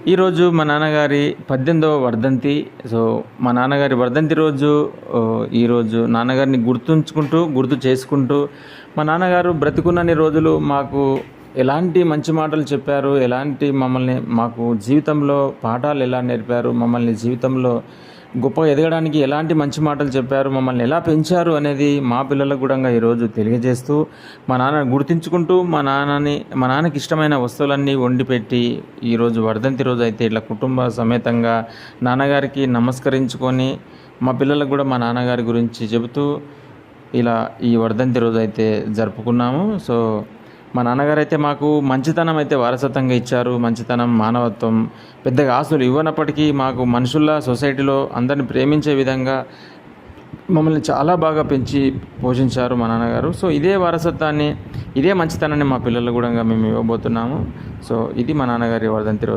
ఈరోజు మా నాన్నగారి 18వ వర్ధంతి. సో, మా నాన్నగారి వర్ధంతి రోజు ఈరోజు నాన్నగారిని గుర్తు చేసుకుంటూ మా నాన్నగారు బ్రతికున్నన్ని రోజులు మాకు ఎలాంటి మంచి మాటలు చెప్పారు, మాకు జీవితంలో పాఠాలు ఎలా నేర్పారు, మమ్మల్ని జీవితంలో గొప్పగా ఎదగడానికి ఎలాంటి మంచి మాటలు చెప్పారు, మమ్మల్ని ఎలా పెంచారు అనేది మా పిల్లలకు కూడా ఈరోజు తెలియజేస్తూ మా నాన్నని గుర్తించుకుంటూ మా నాన్నకి ఇష్టమైన వస్తువులన్నీ వండిపెట్టి ఈరోజు వర్ధంతి రోజు అయితే ఇట్లా కుటుంబ సమేతంగా నాన్నగారికి నమస్కరించుకొని మా పిల్లలకు కూడా మా నాన్నగారి గురించి చెబుతూ ఇలా ఈ వర్ధంతి రోజు అయితే జరుపుకున్నాము. సో, మా నాన్నగారు అయితే మాకు మంచితనం అయితే వారసత్వంగా ఇచ్చారు. మంచితనం, మానవత్వం, పెద్దగా ఆస్తులు ఇవ్వనప్పటికీ మాకు మనుషుల్లా సొసైటీలో అందరిని ప్రేమించే విధంగా మమ్మల్ని చాలా బాగా పెంచి పోషించారు మా నాన్నగారు. సో, ఇదే వారసత్వాన్ని, ఇదే మంచితనాన్ని మా పిల్లలు కూడా మేము ఇవ్వబోతున్నాము. సో, ఇది మా నాన్నగారి వర్ధంతి రోజు.